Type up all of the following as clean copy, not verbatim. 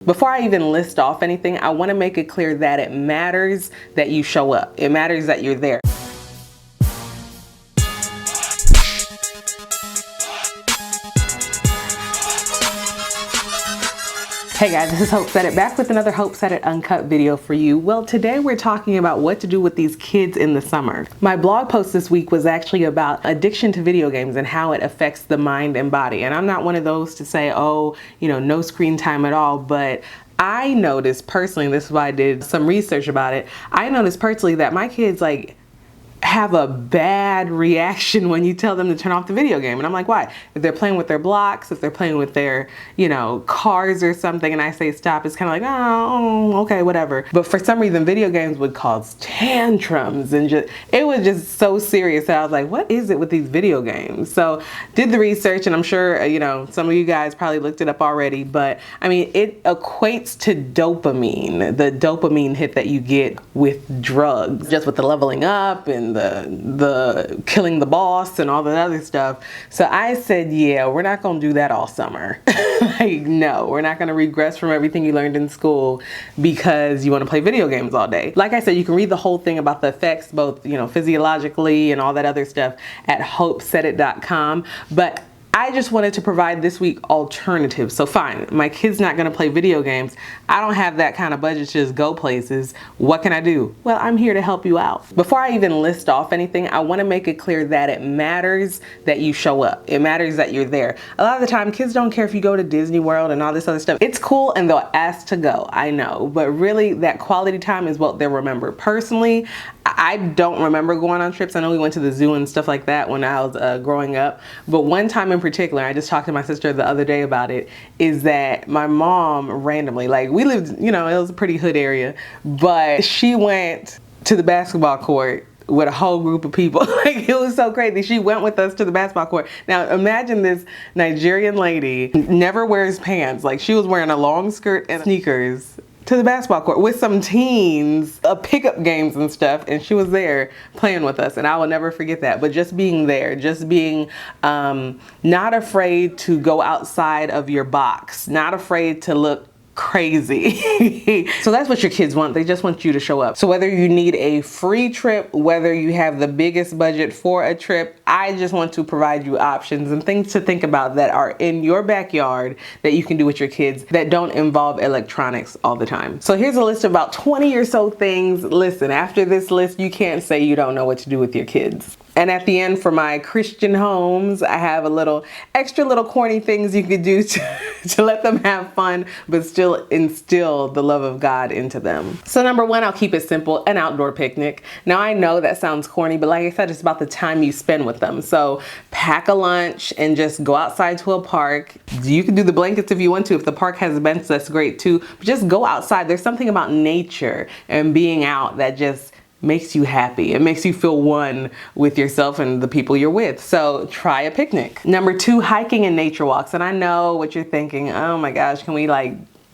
Before I even list off anything, I want to make it clear that it matters that you show up. It matters that you're there. Hey guys, this is Hope Said It, back with another Hope Said It Uncut video for you. Well, today we're talking about what to do with these kids in the summer. My blog post this week was actually about addiction to video games and how it affects the mind and body. And I'm not one of those to say, oh, no screen time at all, but I noticed personally, this is why I did some research about it, I noticed personally that my kids have a bad reaction when you tell them to turn off the video game. And I'm like, why? If they're playing with their blocks, if they're playing with their, cars or something, and I say stop, it's kind of like, oh, okay, whatever. But for some reason, video games would cause tantrums and it was just so serious that I was like, what is it with these video games? So did the research, and I'm sure, some of you guys probably looked it up already, but I mean, it equates to dopamine, the dopamine hit that you get with drugs, just with the leveling up and the killing the boss and all that other stuff. So I said, yeah, we're not gonna do that all summer. No, we're not gonna regress from everything you learned in school because you want to play video games all day. Like I said, you can read the whole thing about the effects, both physiologically and all that other stuff at hopesaidit.com. But I just wanted to provide this week alternatives. So fine, my kid's not gonna play video games. I don't have that kind of budget to just go places. What can I do? Well, I'm here to help you out. Before I even list off anything, I wanna make it clear that it matters that you show up. It matters that you're there. A lot of the time, kids don't care if you go to Disney World and all this other stuff. It's cool and they'll ask to go, I know, but really that quality time is what they'll remember. Personally, I don't remember going on trips. I know we went to the zoo and stuff like that when I was growing up, but one time in particular, I just talked to my sister the other day about it, is that my mom randomly, we lived, it was a pretty hood area, but she went to the basketball court with a whole group of people. It was so crazy. She went with us to the basketball court. Now imagine this Nigerian lady never wears pants. She was wearing a long skirt and sneakers to the basketball court with some teens, pickup games and stuff, and she was there playing with us, and I will never forget that. But just being there, just being not afraid to go outside of your box, not afraid to look crazy. So that's what your kids want. They just want you to show up. So whether you need a free trip, whether you have the biggest budget for a trip, I just want to provide you options and things to think about that are in your backyard that you can do with your kids that don't involve electronics all the time. So here's a list of about 20 or so things. Listen, after this list, you can't say you don't know what to do with your kids. And at the end, for my Christian homes, I have a extra little corny things you could do to let them have fun, but still instill the love of God into them. So number one, I'll keep it simple, an outdoor picnic. Now I know that sounds corny, but like I said, it's about the time you spend with them. So pack a lunch and just go outside to a park. You can do the blankets if you want to. If the park has a bench, that's great too. But just go outside. There's something about nature and being out that just makes you happy. It makes you feel one with yourself and the people you're with. So try a picnic. Number two, hiking and nature walks. And I know what you're thinking, oh my gosh, can we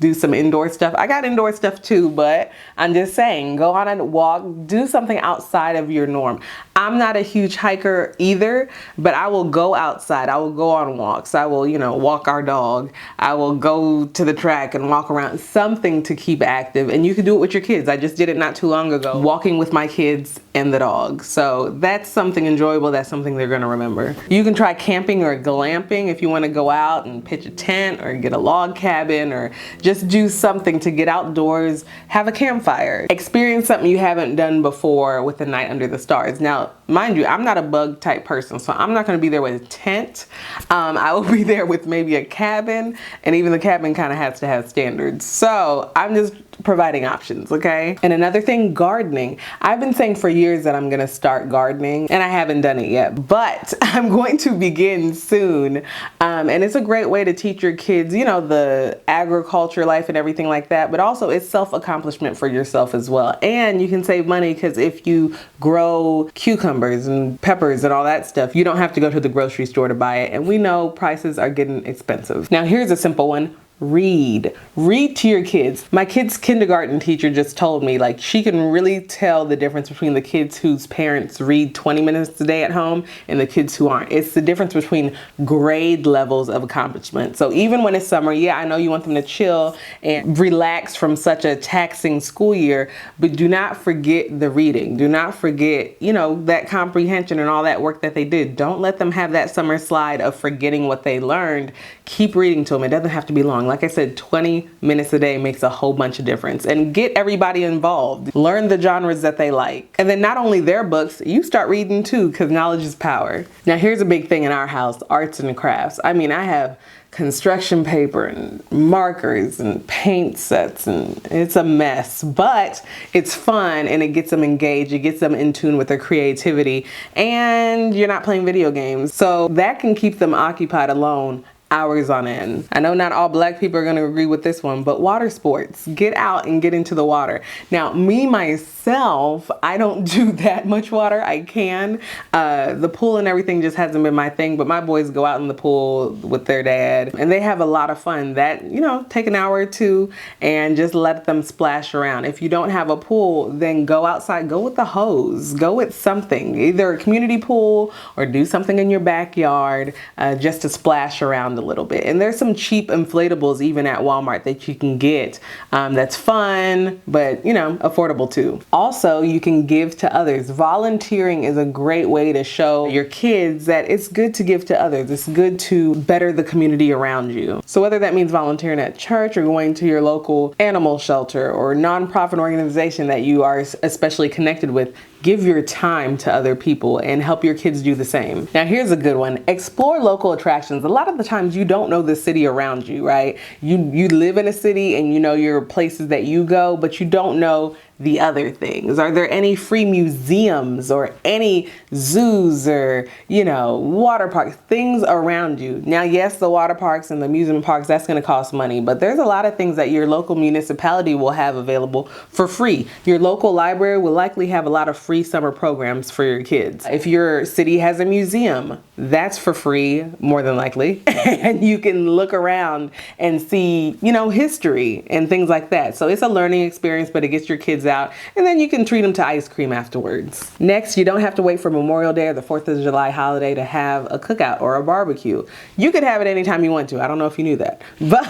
do some indoor stuff? I got indoor stuff too, but I'm just saying, go on a walk, do something outside of your norm. I'm not a huge hiker either, but I will go outside. I will go on walks. I will, walk our dog. I will go to the track and walk around, something to keep active. And you can do it with your kids. I just did it not too long ago, walking with my kids and the dog. So that's something enjoyable. That's something they're gonna remember. You can try camping or glamping if you wanna go out and pitch a tent or get a log cabin or just do something to get outdoors, have a campfire, experience something you haven't done before with a night under the stars. Now, mind you, I'm not a bug type person, so I'm not going to be there with a tent. I will be there with maybe a cabin, and even the cabin kind of has to have standards. So I'm just providing options, okay? And another thing, gardening. I've been saying for years that I'm gonna start gardening, and I haven't done it yet, but I'm going to begin soon. And it's a great way to teach your kids, the agriculture life and everything like that, but also it's self-accomplishment for yourself as well. And you can save money because if you grow cucumbers and peppers and all that stuff, you don't have to go to the grocery store to buy it. And we know prices are getting expensive. Now here's a simple one. read. Read to your kids. My kid's kindergarten teacher just told me, like, she can really tell the difference between the kids whose parents read 20 minutes a day at home and the kids who aren't. It's the difference between grade levels of accomplishment. So even when it's summer, yeah, I know you want them to chill and relax from such a taxing school year, but do not forget the reading. Do not forget, you know, that comprehension and all that work that they did. Don't let them have that summer slide of forgetting what they learned. Keep reading to them. It doesn't have to be long. Like I said, 20 minutes a day makes a whole bunch of difference. And get everybody involved. Learn the genres that they like. And then not only their books, you start reading too, because knowledge is power. Now here's a big thing in our house, arts and crafts. I mean, I have construction paper and markers and paint sets, and it's a mess, but it's fun and it gets them engaged. It gets them in tune with their creativity, and you're not playing video games. So that can keep them occupied alone hours on end. I know not all Black people are going to agree with this one, but water sports. Get out and get into the water. Now, me, myself, I don't do that much water. I can. The pool and everything just hasn't been my thing, but my boys go out in the pool with their dad, and they have a lot of fun. That, you know, take an hour or two and just let them splash around. If you don't have a pool, then go outside. Go with the hose. Go with something, either a community pool or do something in your backyard just to splash around a little bit. And there's some cheap inflatables even at Walmart that you can get that's fun, but, you know, affordable too. Also, you can give to others. Volunteering is a great way to show your kids that it's good to give to others. It's good to better the community around you. So whether that means volunteering at church or going to your local animal shelter or nonprofit organization that you are especially connected with, give your time to other people and help your kids do the same. Now here's a good one. Explore local attractions. A lot of the times you don't know the city around you, right? You live in a city and you know your places that you go, but you don't know the other things. Are there any free museums or any zoos or, you know, water parks, things around you? Now, yes, the water parks and the amusement parks, that's going to cost money, but there's a lot of things that your local municipality will have available for free. Your local library will likely have a lot of free summer programs for your kids. If your city has a museum, that's for free, more than likely. And you can look around and see, you know, history and things like that. So it's a learning experience, but it gets your kids out, and then you can treat them to ice cream afterwards. Next, you don't have to wait for Memorial Day or the 4th of July holiday to have a cookout or a barbecue. You could have it anytime you want to. I don't know if you knew that, but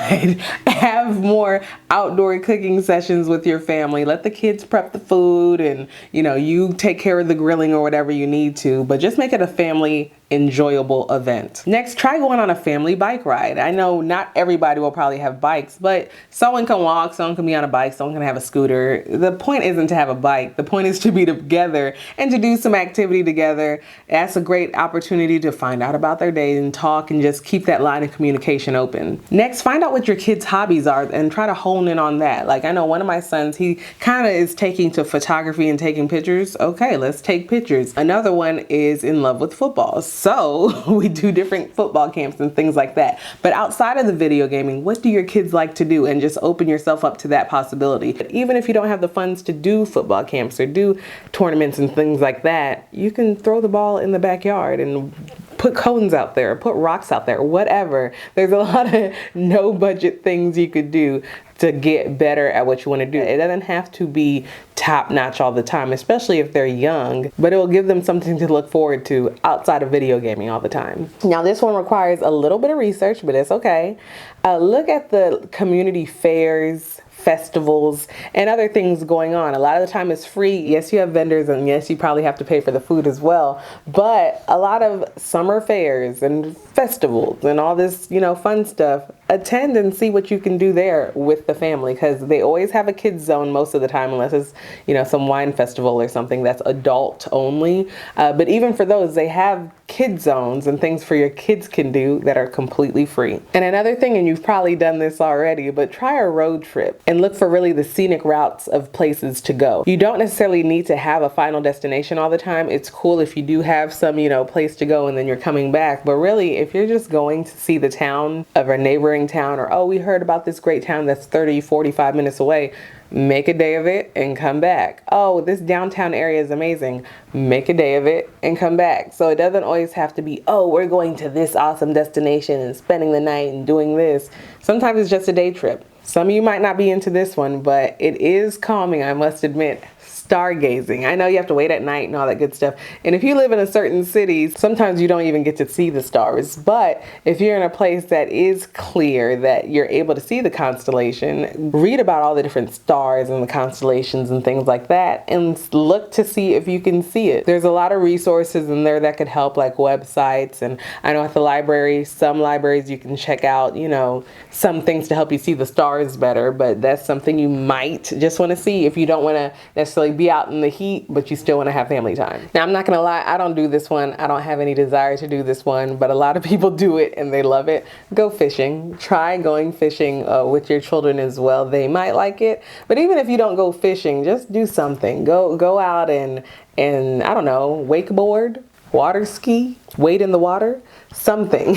have more outdoor cooking sessions with your family. Let the kids prep the food and, you know, you take care of the grilling or whatever you need to, but just make it a family enjoyable event. Next, try going on a family bike ride. I know not everybody will probably have bikes, but someone can walk, someone can be on a bike, someone can have a scooter. The point isn't to have a bike. The point is to be together and to do some activity together. That's a great opportunity to find out about their day and talk and just keep that line of communication open. Next, find out what your kids' hobbies are and try to hone in on that. Like, I know one of my sons, he kind of is taking to photography and taking pictures. Okay, let's take pictures. Another one is in love with football. So we do different football camps and things like that. But outside of the video gaming, what do your kids like to do? And just open yourself up to that possibility. But even if you don't have the funds to do football camps or do tournaments and things like that, you can throw the ball in the backyard and put cones out there, put rocks out there, whatever. There's a lot of no budget things you could do to get better at what you want to do. It doesn't have to be top notch all the time, especially if they're young, but it will give them something to look forward to outside of video gaming all the time. Now, this one requires a little bit of research, but it's okay. Look at the community fairs, festivals, and other things going on. A lot of the time it's free. Yes, you have vendors, and yes, you probably have to pay for the food as well. But a lot of summer fairs and festivals and all this, you know, fun stuff, attend and see what you can do there with the family, because they always have a kids zone most of the time, unless it's, you know, some wine festival or something that's adult only. But even for those, they have kid zones and things for your kids can do that are completely free. And another thing, and you've probably done this already, but try a road trip and look for really the scenic routes of places to go. You don't necessarily need to have a final destination all the time. It's cool if you do have some, you know, place to go and then you're coming back. But really, if you're just going to see the town of a neighboring town, or, oh, we heard about this great town that's 30, 45 minutes away, Make a day of it and come back. Oh, this downtown area is amazing. Make a day of it and come back. So it doesn't always have to be, oh, we're going to this awesome destination and spending the night and doing this. Sometimes it's just a day trip. Some of you might not be into this one, but it is calming, I must admit. Stargazing. I know you have to wait at night and all that good stuff. And if you live in a certain city, sometimes you don't even get to see the stars. But if you're in a place that is clear, that you're able to see the constellation, read about all the different stars and the constellations and things like that, and look to see if you can see it. There's a lot of resources in there that could help, like websites. And I know at the library, some libraries you can check out, you know, some things to help you see the stars better. But that's something you might just want to see if you don't want to necessarily be out in the heat, but you still want to have family time. Now, I'm not gonna lie, I don't do this one. I don't have any desire to do this one, but a lot of people do it and they love it. Go fishing. Try going fishing with your children as well. They might like it, but even if you don't go fishing, just do something. Go out and I don't know, wakeboard, water ski, wade in the water, something.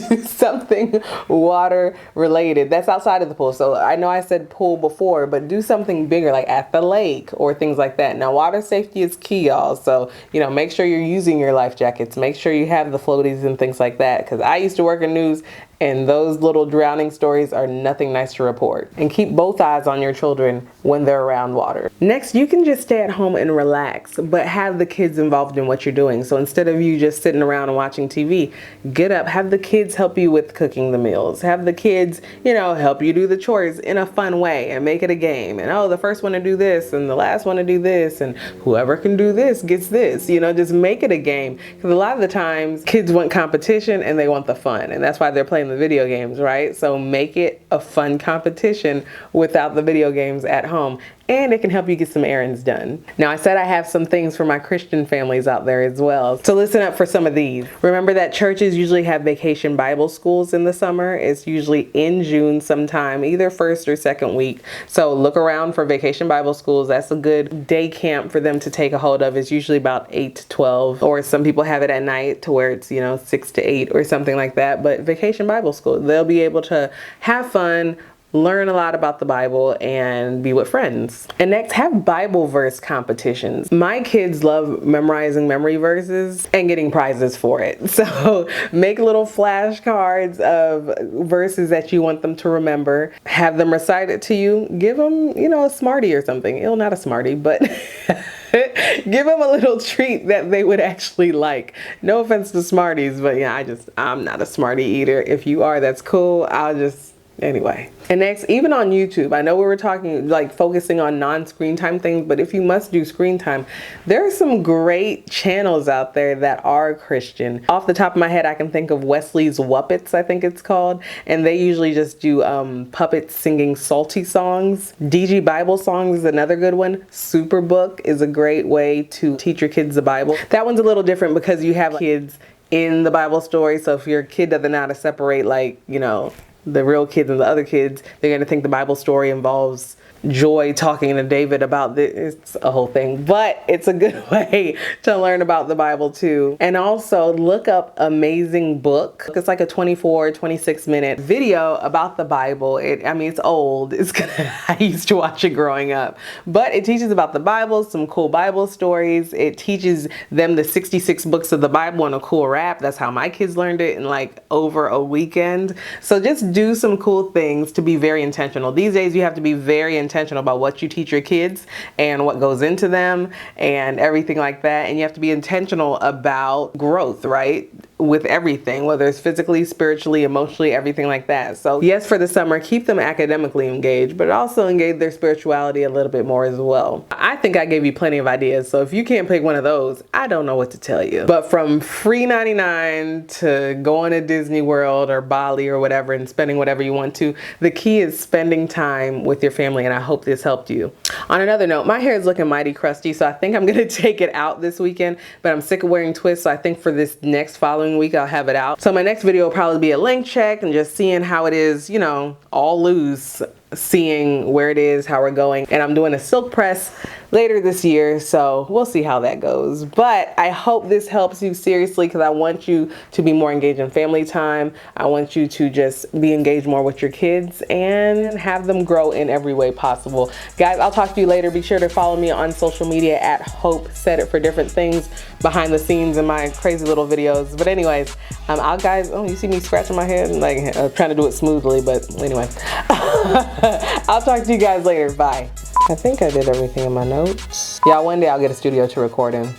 Do something water related that's outside of the pool. So I know I said pool before, but do something bigger, like at the lake or things like that. Now, water safety is key, y'all. So, you know, make sure you're using your life jackets. Make sure you have the floaties and things like that. Because I used to work in news, and those little drowning stories are nothing nice to report. And keep both eyes on your children when they're around water. Next, you can just stay at home and relax, but have the kids involved in what you're doing. So instead of you just sitting around and watching TV, get up, have the kids help you with cooking the meals. Have the kids, you know, help you do the chores in a fun way and make it a game. And oh, the first one to do this and the last one to do this, and whoever can do this gets this. You know, just make it a game. Because a lot of the times kids want competition and they want the fun. And that's why they're playing the video games, right? So make it a fun competition without the video games at home. And it can help you get some errands done. Now, I said I have some things for my Christian families out there as well. So listen up for some of these. Remember that churches usually have vacation Bible schools in the summer. It's usually in June sometime, either first or second week. So look around for vacation Bible schools. That's a good day camp for them to take a hold of. It's usually about 8 to 12, or some people have it at night to where it's, you know, 6 to 8 or something like that. But vacation Bible school, they'll be able to have fun, learn a lot about the Bible, and be with friends. And next, have Bible verse competitions. My kids love memorizing memory verses and getting prizes for it. So make little flashcards of verses that you want them to remember. Have them recite it to you. Give them, you know, a Smartie or something. Well, not a Smartie, but give them a little treat that they would actually like. No offense to Smarties, but yeah, I'm not a Smartie eater. If you are, that's cool. Anyway. And next, even on YouTube, I know we were talking, like, focusing on non-screen time things, but if you must do screen time, there are some great channels out there that are Christian. Off the top of my head, I can think of Wesley's Wuppets, I think it's called. And they usually just do puppets singing salty songs. DG Bible Songs is another good one. Superbook is a great way to teach your kids the Bible. That one's a little different because you have kids in the Bible story. So if your kid doesn't know how to separate, like, you know, the real kids and the other kids, they're going to think the Bible story involves Joy talking to David about this. It's a whole thing, but it's a good way to learn about the Bible too. And also look up Amazing Book. It's like a 26 minute video about the Bible. I mean, it's old. I used to watch it growing up, but it teaches about the Bible, some cool Bible stories. It teaches them the 66 books of the Bible in a cool rap. That's how my kids learned it in like over a weekend. So just do some cool things to be very intentional. These days you have to be very intentional about what you teach your kids and what goes into them and everything like that. And you have to be intentional about growth, right? With everything, whether it's physically, spiritually, emotionally, everything like that. So yes, for the summer, keep them academically engaged, but also engage their spirituality a little bit more as well. I think I gave you plenty of ideas. So if you can't pick one of those, I don't know what to tell you. But from free 99 to going to Disney World or Bali or whatever and spending whatever you want to, the key is spending time with your family. And I hope this helped you. On another note, my hair is looking mighty crusty, so I think I'm going to take it out this weekend, but I'm sick of wearing twists. So I think for this next following week, I'll have it out. So my next video will probably be a length check and just seeing how it is, you know, all loose seeing where it is, how we're going. And I'm doing a silk press later this year, so we'll see how that goes. But I hope this helps you seriously, because I want you to be more engaged in family time. I want you to just be engaged more with your kids and have them grow in every way possible. Guys, I'll talk to you later. Be sure to follow me on social media at Hope Said It for different things behind the scenes in my crazy little videos. But anyways, guys, oh, you see me scratching my head? Like, trying to do it smoothly, but anyway. I'll talk to you guys later. Bye. I think I did everything in my notes. Yeah, one day I'll get a studio to record in.